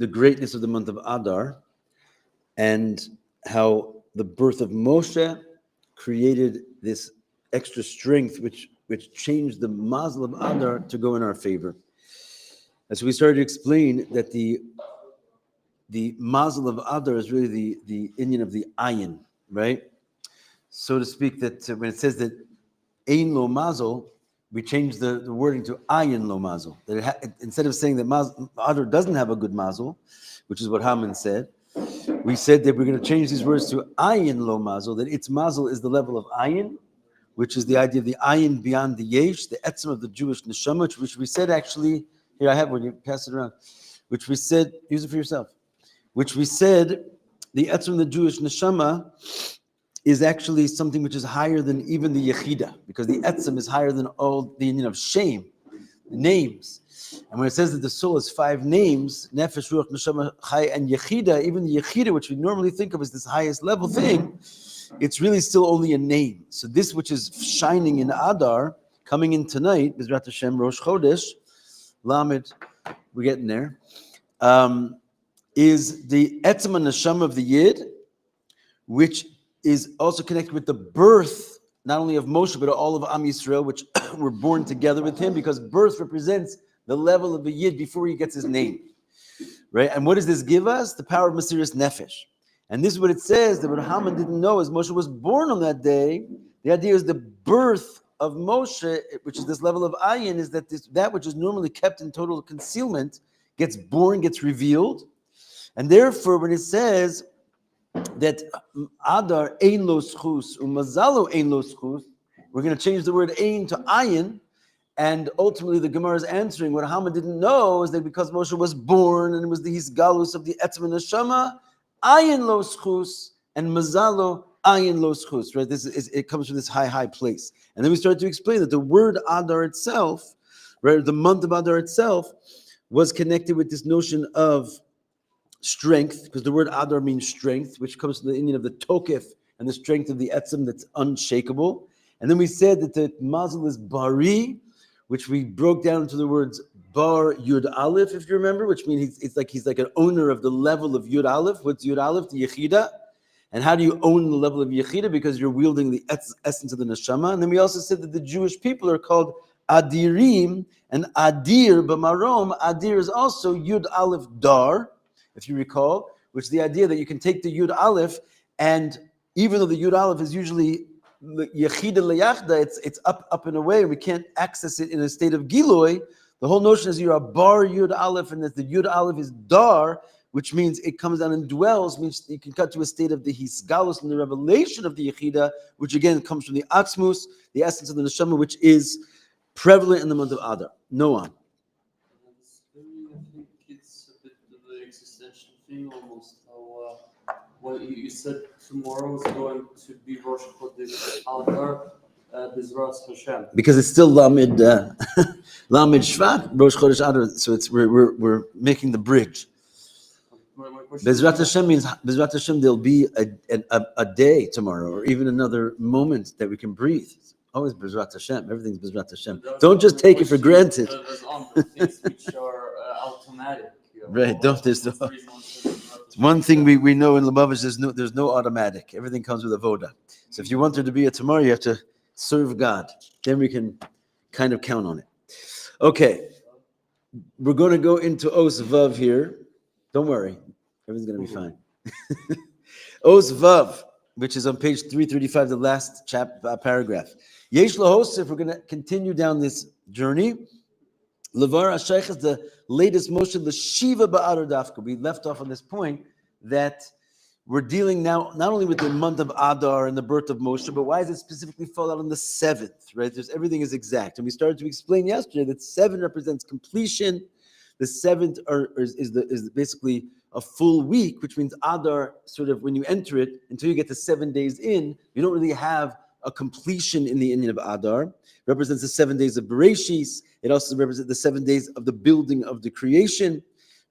the greatness of the month of Adar and how the birth of Moshe created this extra strength which changed the mazel of Adar to go in our favor. And so we started to explain that the mazel of Adar is really the Indian of the ayin, right? So to speak, that when it says that ein lo mazel, we change the wording to ayin lo mazel. That instead of saying that Adar doesn't have a good mazel, which is what Haman said, we said that we're going to change these words to ayin lo mazel, that its mazel is the level of ayin, which is the idea of the ayin beyond the yesh, the etzem of the Jewish neshama, which we said actually, here I have one, you pass it around, which we said, use it for yourself, which we said the etzem of the Jewish neshama is actually something which is higher than even the yechida, because the etzem is higher than all the union of shame, the names. And when it says that the soul has 5 names, nefesh, ruach, neshama, chay, and yechida, even the yechida, which we normally think of as this highest level thing, it's really still only a name. So this which is shining in Adar, coming in tonight, Bezrat Hashem, Rosh Chodesh, Lamed, we're getting there, is the etzem and neshama of the Yid, which is also connected with the birth, not only of Moshe, but all of Am Yisrael, which were born together with him, because birth represents the level of the Yid before he gets his name, right? And what does this give us? The power of Mesiras Nefesh. And this is what it says, that what Haman didn't know is Moshe was born on that day. The idea is the birth of Moshe, which is this level of ayin, is that that which is normally kept in total concealment gets born, gets revealed. And therefore, when it says that Adar ein lo schus, umazalo ein lo schus, we're going to change the word ein to ayin. And ultimately, the Gemara is answering what Haman didn't know is that because Moshe was born and it was the hisgalus of the etzem and neshama, ayin lo schus and mazalo ayin lo schus. Right? It comes from this high place. And then we started to explain that the word Adar itself, right, the month of Adar itself, was connected with this notion of strength, because the word Adar means strength, which comes from the Indian of the tokef and the strength of the etzem that's unshakable. And then we said that the mazel is bari, which we broke down into the words bar yud aleph, if you remember, which means he's like an owner of the level of yud aleph. What's yud aleph? The yechida. And how do you own the level of yechida? Because you're wielding the essence of the neshama. And then we also said that the Jewish people are called adirim, and adir b'marom. Adir is also yud aleph dar, if you recall, which is the idea that you can take the yud aleph, and even though the yud aleph is usually yechida leyachda, it's up and away, and we can't access it in a state of giloy. The whole notion is you're a bar yud aleph, and that the yud aleph is dar, which means it comes down and dwells, means you can cut to a state of the hisgalus and the revelation of the yechida, which again comes from the atzmus, the essence of the neshama, which is prevalent in the month of Adar. Noam. I think it's a bit of the existential thing almost. How what you said tomorrow is going to be Rosh Chodesh Adar, Bezrat Hashem. Because it's still Lamed Shvat, Rosh Chodesh Adar, so it's we're making the bridge. Bezrat Hashem means Bezrat Hashem. There'll be a day tomorrow, or even another moment that we can breathe. It's always Bezrat Hashem. Everything's Bezrat Hashem. Don't just take it for granted. There's things which are automatic. Right? It's one thing we know in Lubavitch. There's no automatic. Everything comes with avoda. So if you want there to be a tomorrow, you have to serve God. Then we can kind of count on it. Okay, we're going to go into Os Vav here. Don't worry, everything's going to be fine. Os Vav, which is on page 335, the last paragraph. Yesh lahosef, we're going to continue down this journey. Levar Hashaykh is the latest motion, the Shiva Ba'adar Dafka. We left off on this point that we're dealing now not only with the month of Adar and the birth of Moshe, but why does it specifically fall out on the 7th, right? Everything is exact. And we started to explain yesterday that 7 represents completion. The 7th is basically a full week, which means Adar, sort of when you enter it, until you get to 7 days in, you don't really have a completion in the Indian of Adar. It represents the 7 days of Bereshis. It also represents the 7 days of the building of the creation,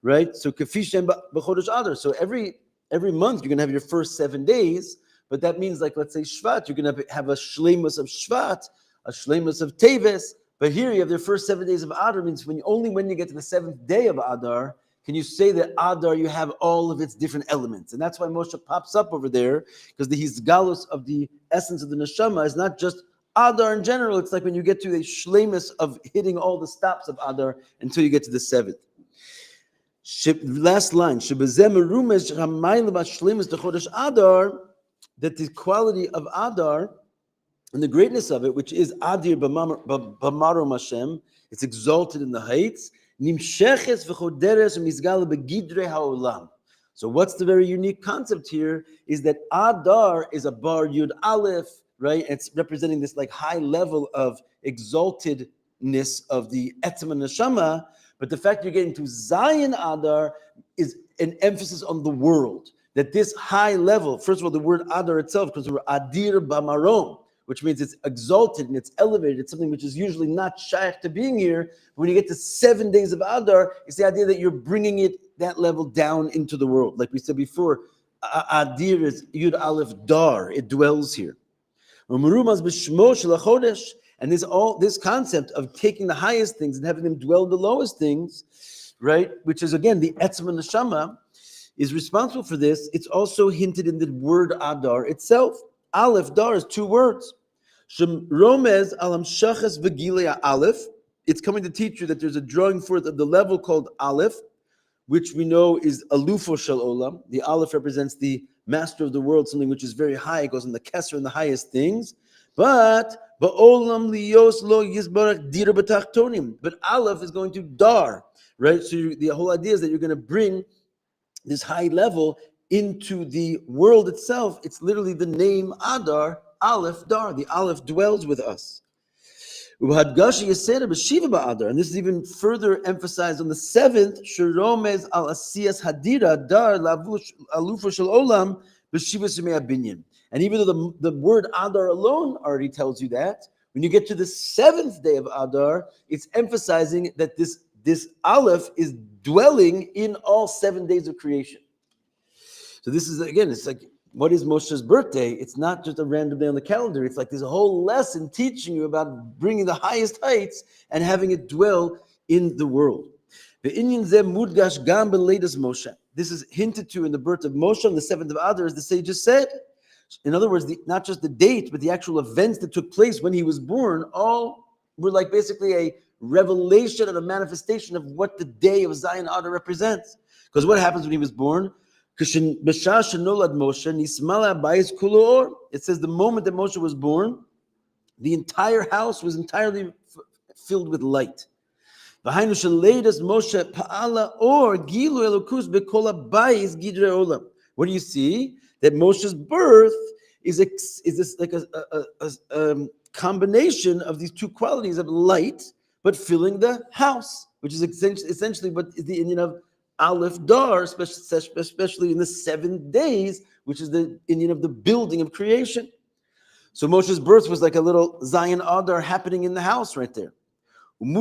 right? So Kafishem b'chodesh Adar. So every month you're going to have your first 7 days, but that means, like, let's say Shvat, you're going to have a shleimus of Shvat, a shleimus of Teves. But here you have the first 7 days of Adar, means when you get to the 7th day of Adar, can you say that Adar, you have all of its different elements? And that's why Moshe pops up over there, because the Hizgalus of the essence of the neshama is not just Adar in general. It's like when you get to the shlemus of hitting all the stops of Adar until you get to the seventh. Last line, that the quality of Adar and the greatness of it, which is Adir B'marom Hashem, it's exalted in the heights. So what's the very unique concept here is that Adar is a bar Yud Aleph, right? It's representing this like high level of exaltedness of the Etzem and Neshama, but the fact you're getting to Zion Adar is an emphasis on the world. That this high level, first of all, the word Adar itself, because we're Adir B'marom, which means it's exalted and it's elevated. It's something which is usually not shaykh to being here. When you get to 7 days of Adar, it's the idea that you're bringing it that level down into the world. Like we said before, Adir is Yud Aleph Dar. It dwells here. And this concept of taking the highest things and having them dwell in the lowest things, right? Which is again the Etzem and Neshama is responsible for this. It's also hinted in the word Adar itself. Aleph Dar is 2 words. Shem Romez Alam Shachas V'Gilei Aleph. It's coming to teach you that there's a drawing forth of the level called Aleph, which we know is Alufo Shel Olam. The Aleph represents the master of the world, something which is very high. It goes in the Kesser and the highest things. But Ba'olam Lios Lo Yizbarach Dira B'Tachtonim. But Aleph is going to Dar, right? So the whole idea is that you're going to bring this high level into the world itself. It's literally the name Adar, Aleph Dar. The Aleph dwells with us. And this is even further emphasized on the 7th. Shiromez al Asiyas Hadira Dar Alufa Shel Olam B'Shivas Yemei Binyan. And even though the word Adar alone already tells you that, when you get to the 7th day of Adar, it's emphasizing that this Aleph is dwelling in all 7 days of creation. So this is, again, it's like, what is Moshe's birthday? It's not just a random day on the calendar. It's like there's a whole lesson teaching you about bringing the highest heights and having it dwell in the world. This is hinted to in the birth of Moshe on the 7th of Adar, as the sages said. In other words, not just the date, but the actual events that took place when he was born, all were like basically a revelation and a manifestation of what the day of Zion Adar represents. Because what happens when he was born? It says the moment that Moshe was born, the entire house was entirely filled with light. What do you see? That Moshe's birth is this like a combination of these 2 qualities of light, but filling the house, which is essentially what is the Indian of Aleph Dar, especially in the 7 days, which is the Indian of the building of creation. So Moshe's birth was like a little Zion Adar happening in the house right there. And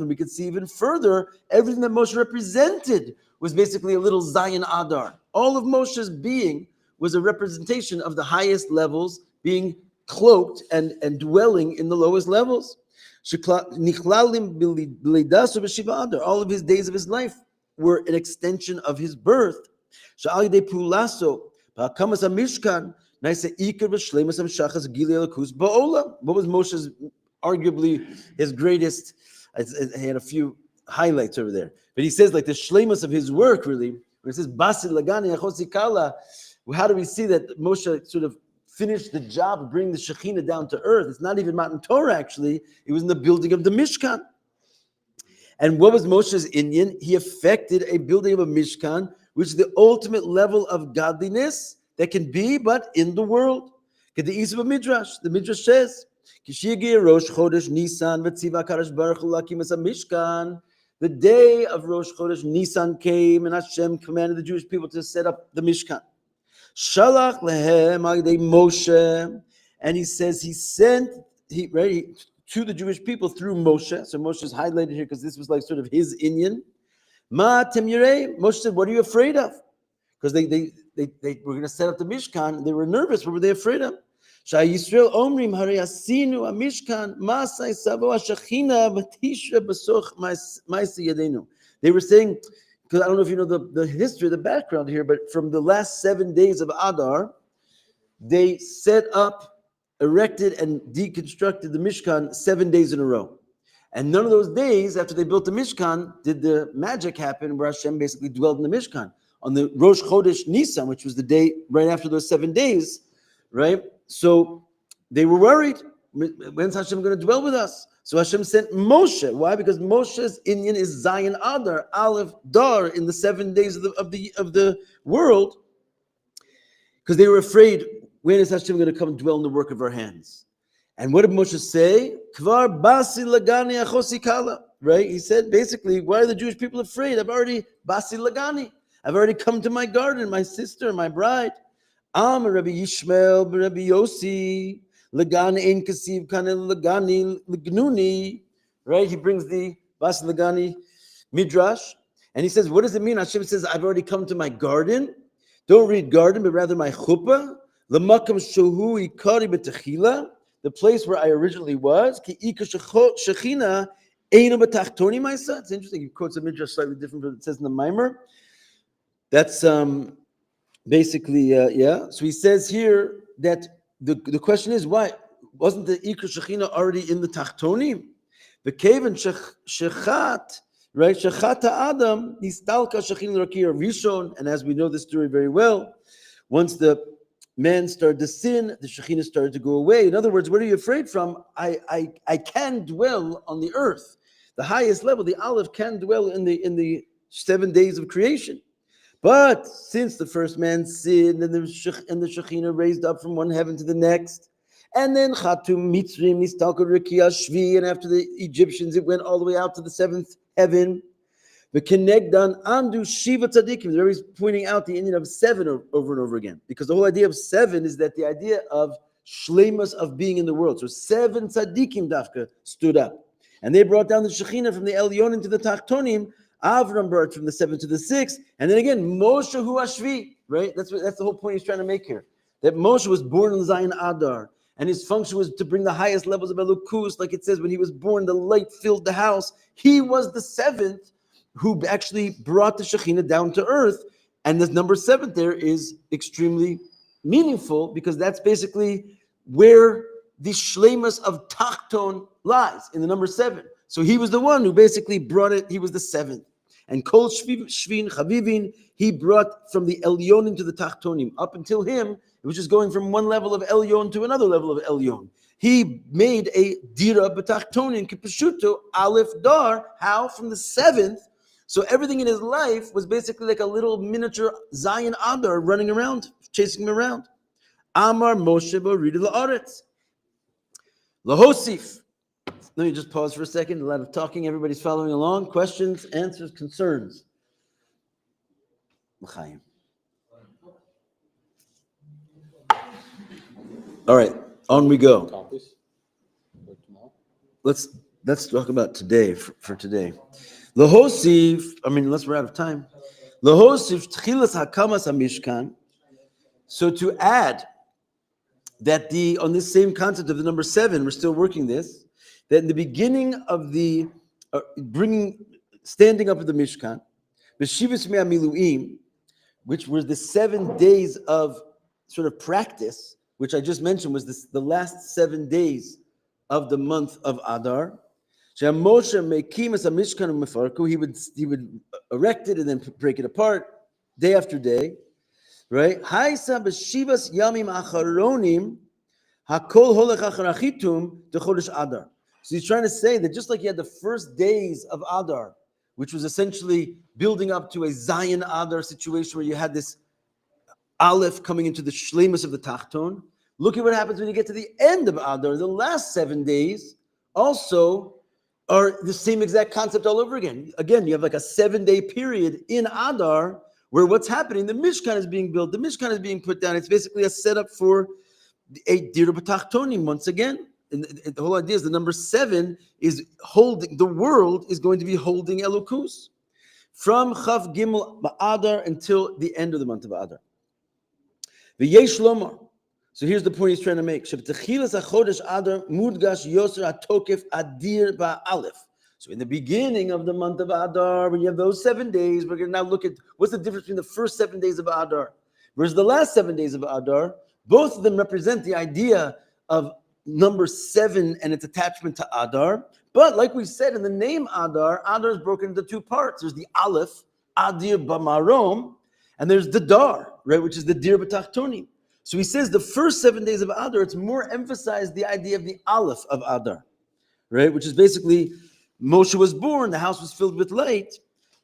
we could see even further, everything that Moshe represented was basically a little Zion Adar. All of Moshe's being was a representation of the highest levels being cloaked and dwelling in the lowest levels. All of his days of his life were an extension of his birth. What was Moshe's arguably his greatest? I had a few highlights over there, but he says like the shleimus of his work really, when it says Basil Lagani Achosi Kala, how do we see that Moshe sort of finished the job of bringing the Shekhinah down to earth? It's not even Matan Torah actually, it was in the building of the Mishkan. And what was Moshe's Indian? He effected a building of a Mishkan, which is the ultimate level of godliness that can be but in the world. The Midrash says, the day of Rosh Chodesh Nisan came, and Hashem commanded the Jewish people to set up the Mishkan. Shalach lehem agdei Moshe, and he says he sent to the Jewish people through Moshe. So Moshe is highlighted here because this was like sort of his Inyan. Ma tem yirei. Moshe said, "What are you afraid of?" Because they were going to set up the Mishkan. They were nervous. What were they afraid of? Yisrael omrim harei asinu amishkan masai savo hashachina v'tishra b'soch ma'aseh yadenu. They were saying, because I don't know if you know the history, the background here, but from the last 7 days of Adar, they set up, erected, and deconstructed the Mishkan 7 days in a row. And none of those days after they built the Mishkan did the magic happen where Hashem basically dwelled in the Mishkan. On the Rosh Chodesh Nisan, which was the day right after those 7 days, right? So they were worried. When's Hashem going to dwell with us? So Hashem sent Moshe. Why? Because Moshe's Inyan is Zion Adar, Aleph Dar, in the 7 days of the world, because they were afraid, when is Hashem going to come dwell in the work of our hands? And what did Moshe say? Kvar basi lagani achosi kala. Right? He said, basically, why are the Jewish people afraid? I've already basi lagani. I've already come to my garden, my sister, my bride. Rabbi Yishmael, Rabbi Yossi, lagani ein kasiv kana lagani lagnuni. Right? He brings the basi lagani midrash, and he says, what does it mean? Hashem says, I've already come to my garden. Don't read garden, but rather my chuppah. L'makam shohu ikari b'techila. The place where I originally was, it's interesting, he quotes a midrash slightly different from what it says in the Maimer. That's basically, yeah. So he says here that the question is, why? Wasn't the Ikar Shechina already in the Tachtonim? The cave and Shechat, right? Shechata Adam, Nistalka Shechina Rakir Rishon, and as we know this story very well, once the man started to sin, the Shekhinah started to go away. In other words, what are you afraid from? I can dwell on the earth. The highest level, the Aleph, can dwell in the 7 days of creation. But since the first man sinned and the Shekhinah raised up from one heaven to the next, and then Chatum Mitzrim Nistalka Rekia Shvi, and after the Egyptians it went all the way out to the 7th heaven. The Kenegdan Andu Shiva Tzadikim. They're always pointing out the Indian of 7 over and over again. Because the whole idea of 7 is that the idea of shleimus of being in the world. So 7 Tzadikim Dafka stood up. And they brought down the Shekhinah from the Elyon into the Tachtonim. Avram brought from the 7th to the 6th. And then again, Moshe Hu Ashvi. Right? That's the whole point he's trying to make here. That Moshe was born in Zion Adar. And his function was to bring the highest levels of Elokus. Like it says, when he was born, the light filled the house. He was the 7th who actually brought the Shekhinah down to earth. And this number 7 there is extremely meaningful, because that's basically where the shleimus of Tachton lies, in the number 7. So he was the one who basically brought it. He was the 7th. And Kol Shvin Chavivin, he brought from the Elyon to the Tachtonim. Up until him, it was just going from one level of Elyon to another level of Elyon. He made a Dira B'Tachtonim Kipashuto Aleph Dar. How? From the 7th. So everything in his life was basically like a little miniature Zion Adar running around, chasing him around. Amar Moshe Borida La'aretz. Lahosif. Let me just pause for a second. A lot of talking. Everybody's following along. Questions, answers, concerns. L'chaim. All right, on we go. Let's talk about today, for today. Lahosif, unless we're out of time. Lahosif tchilas hakamas hamishkan. So to add that on this same concept of the number 7, we're still working this, that in the beginning of the standing up of the Mishkan, b'shivas mea miluim, which were the 7 days of sort of practice, which I just mentioned was the last 7 days of the month of Adar. He would erect it and then break it apart day after day, right? So he's trying to say that just like you had the first days of Adar, which was essentially building up to a Zion Adar situation where you had this Aleph coming into the shleimus of the Tachton, look at what happens when you get to the end of Adar. The last 7 days also are the same exact concept all over again. Again, you have like a 7-day period in Adar where what's happening? The Mishkan is being built. The Mishkan is being put down. It's basically a setup for a Dira B'Tachtonim once again. And the whole idea is the number 7 is holding, the world is going to be holding Elokus from Chav Gimel Ba'adar until the end of the month of Adar. V'yesh Lomar. So here's the point he's trying to make. So in the beginning of the month of Adar, when you have those 7 days, we're going to now look at what's the difference between the first 7 days of Adar versus the last 7 days of Adar. Both of them represent the idea of number 7 and its attachment to Adar. But like we said in the name Adar, Adar is broken into 2 parts. There's the Aleph, Adir Bamarom, and there's the Dar, right, which is the Dir B'Tachtonim. So he says the first 7 days of Adar, it's more emphasized the idea of the Aleph of Adar, right? Which is basically Moshe was born, the house was filled with light,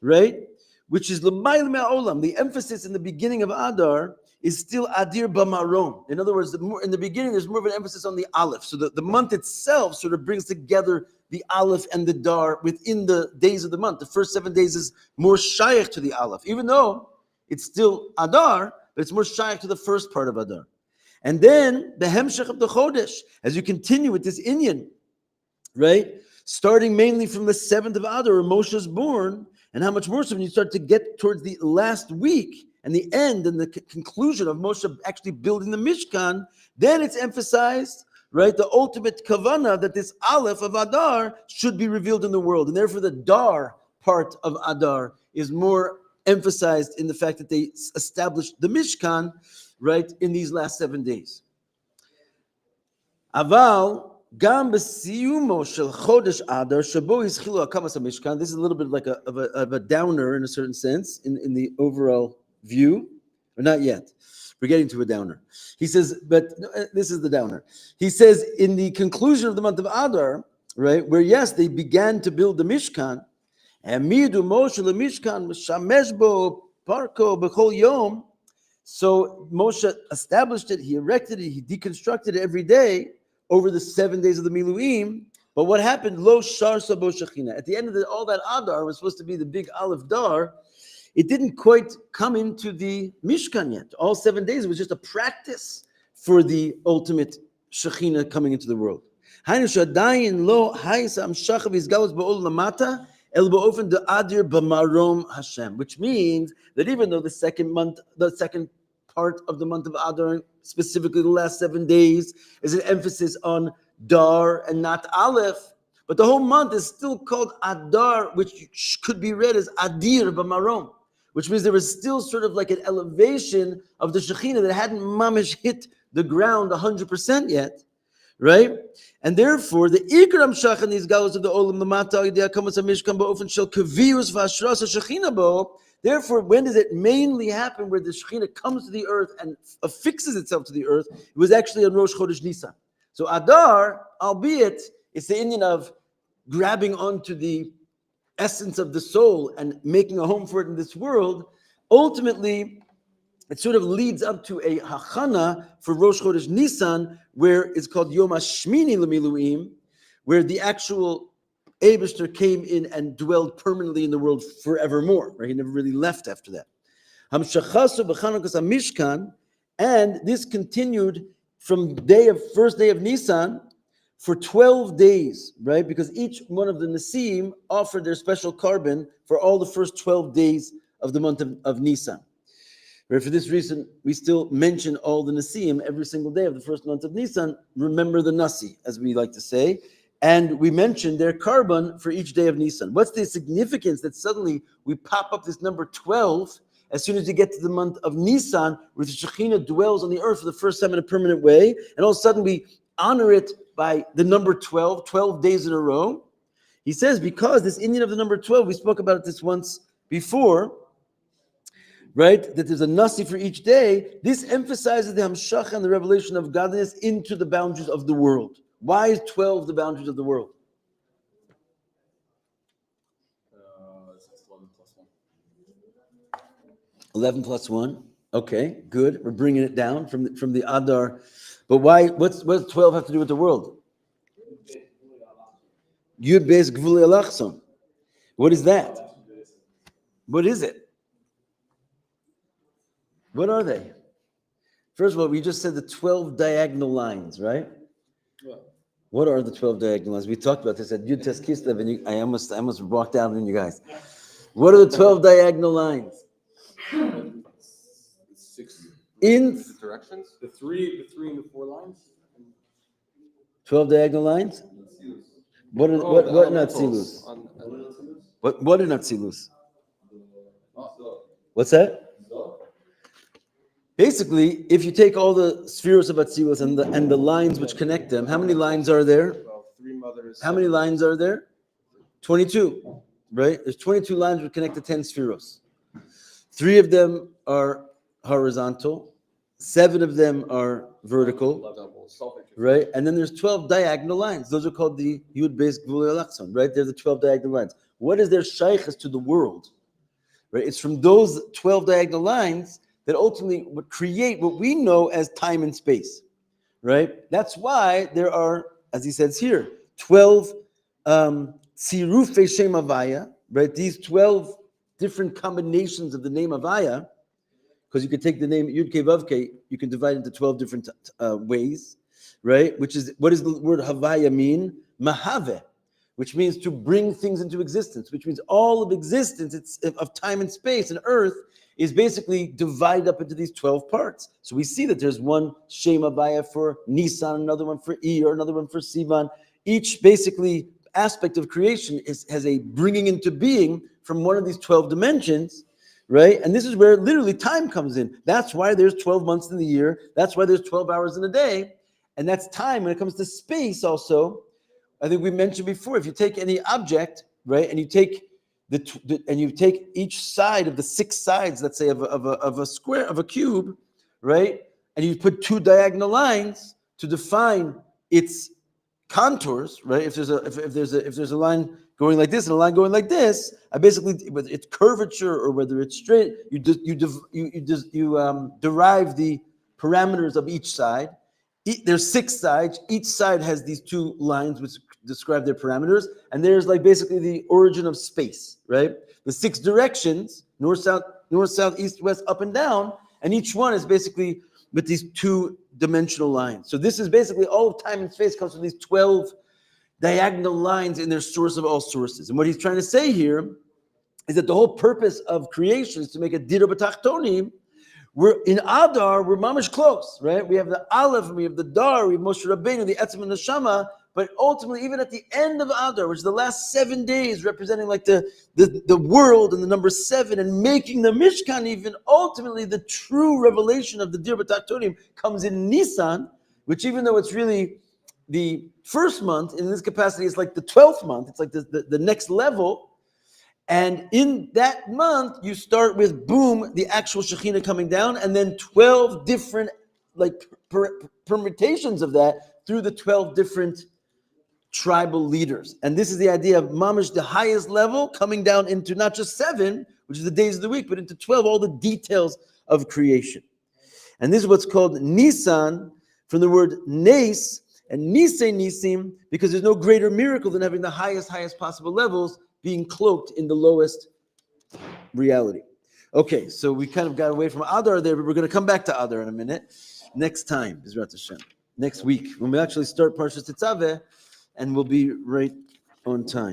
right? Which is L'mayl Me'olam. The emphasis in the beginning of Adar is still Adir Bamarom. In other words, in the beginning, there's more of an emphasis on the Aleph. So the month itself sort of brings together the Aleph and the Dar within the days of the month. The first 7 days is more shaykh to the Aleph, even though it's still Adar, but it's more shaykh to the first part of Adar. And then the Hemshech of the Chodesh, as you continue with this Inyan, right? Starting mainly from the 7th of Adar, where Moshe is born, and how much more so when you start to get towards the last week and the end and the conclusion of Moshe actually building the Mishkan, then it's emphasized, right, the ultimate kavanah that this Aleph of Adar should be revealed in the world. And therefore the Dar part of Adar is more emphasized in the fact that they established the Mishkan, right, in these last 7 days. Aval, gam b'siyumo shel chodesh Adar, shabo yizchilu hakamas hamishkan. This is a little bit like of a downer in a certain sense in the overall view, or not yet. We're getting to a downer. He says, but this is the downer. He says in the conclusion of the month of Adar, right, where yes, they began to build the Mishkan, Amidu Moshe leMishkan shamesh bo parko b'chol yom. So Moshe established it, he erected it, he deconstructed it every day over the 7 days of the Miluim. But what happened? Lo shar sabo shechina. At the end of all that Adar was supposed to be the big Aleph Dar. It didn't quite come into the Mishkan yet. All 7 days, it was just a practice for the ultimate Shekhinah coming into the world. Which means that even though the second part of the month of Adar, specifically the last 7 days, is an emphasis on Dar and not Aleph, but the whole month is still called Adar, which could be read as Adir B'Marom, which means there was still sort of like an elevation of the Shekhinah that hadn't mamish hit the ground 100% yet, right? And therefore, the Ikram Shach and these gallows of the Olam Lamata Idea Kamas Mishkan Ba'ofen Shel Kavirus V'Ashras Shekhinah Bo. Therefore, when does it mainly happen where the Shekhinah comes to the earth and affixes itself to the earth? It was actually on Rosh Chodesh Nisan. So Adar, albeit it's the Indian of grabbing onto the essence of the soul and making a home for it in this world, ultimately it sort of leads up to a hachana for Rosh Chodesh Nisan, where it's called Yom HaShmini L'Miluim, where the actual Eibishter came in and dwelled permanently in the world forevermore. Right? He never really left after that. Hamshachasu b'Chanukas HaMishkan, and this continued from first day of Nisan for 12 days, right? Because each one of the Nesiim offered their special carbon for all the first 12 days of the month of Nisan. Right? For this reason, we still mention all the Nesiim every single day of the first month of Nisan. Remember the Nasi, as we like to say. And we mention their carbon for each day of Nisan. What's the significance that suddenly we pop up this number 12 as soon as you get to the month of Nisan, where the Shekhinah dwells on the earth for the first time in a permanent way, and all of a sudden we honor it by the number 12 days in a row? He says, because this Indian of the number 12, we spoke about it this once before, right? That there's a Nasi for each day. This emphasizes the Hamshach and the revelation of godliness into the boundaries of the world. Why is 12 the boundaries of the world? 11 plus 1. Okay, good. We're bringing it down from the Adar. But why? What does 12 have to do with the world? Yud Beis Gvulei Alachson. What is that? What is it? What are they? First of all, we just said the 12 diagonal lines, right? What are the 12 diagonal lines? We talked about this at Yud Tes Kislev, and I almost walked down on you guys. What are the 12 diagonal lines? It's 6 in The directions? The three and the 4 lines? 12 diagonal lines? What in Atzilus? What in Atzilus? What's that? Basically, if you take all the spheres of Atzilus and the lines which connect them, how many lines are there? Well, 3 mothers. How many lines are there? 22, right? There's 22 lines which connect the 10 spheros. 3 of them are horizontal, 7 of them are vertical, right? And then there's 12 diagonal lines. Those are called the Yud Beis Gvulei Alachson, right? They're the 12 diagonal lines. What is their shaykhs to the world? Right? It's from those 12 diagonal lines that ultimately would create what we know as time and space, right? That's why there are, as he says here, 12 tzirufei Shem Havaya, right? These 12 different combinations of the name Havaya, because you could take the name Yud Kei Vav Kei, you can divide it into 12 different ways, right? Which is, what does the word Havaya mean? Mahave, which means to bring things into existence, which means all of existence of time and space and earth is basically divided up into these 12 parts. So we see that there's one Shem Havaya for Nisan, another one for Iyar, another one for Sivan. Each basically aspect of creation has a bringing into being from one of these 12 dimensions, right? And this is where literally time comes in. That's why there's 12 months in the year. That's why there's 12 hours in a day. And that's time. When it comes to space also, I think we mentioned before, if you take any object, right, and you take each side of the 6 sides, let's say, of a square, of a cube, right, and you put 2 diagonal lines to define its contours, right? If there's a line going like this and a line going like this, I basically, whether it's curvature or whether it's straight, you derive the parameters of each side. There's 6 sides. Each side has these 2 lines which describe their parameters, and there's like basically the origin of space, right? The 6 directions: north, south, east, west, up, and down, and each one is basically with these 2-dimensional lines. So this is basically all of time and space comes from these 12 diagonal lines in their source of all sources. And what he's trying to say here is that the whole purpose of creation is to make a dira b'tachtonim. We're in Adar, we're mamish close, right? We have the Aleph, we have the Dar, we have Moshe Rabbeinu, the Etzem and the Neshama, but ultimately, even at the end of Adar, which is the last 7 days, representing like the world and the number 7, and making the Mishkan, even ultimately the true revelation of the Dir B'Tachtonim comes in Nisan, which even though it's really the first month, in this capacity, it's like the 12th month, it's like the next level. And in that month, you start with, boom, the actual Shekhinah coming down, and then 12 different like permutations of that through the 12 different tribal leaders. And this is the idea of mamish, the highest level, coming down into not just 7, which is the days of the week, but into 12, all the details of creation. And this is what's called Nisan, from the word Nes, and Nisei Nisim, because there's no greater miracle than having the highest possible levels being cloaked in the lowest reality. Okay, so we kind of got away from Adar there, but we're going to come back to Adar in a minute. Next time, B'ezrat Hashem. Next week, when we actually start Parshas Tetzaveh, and we'll be right on time.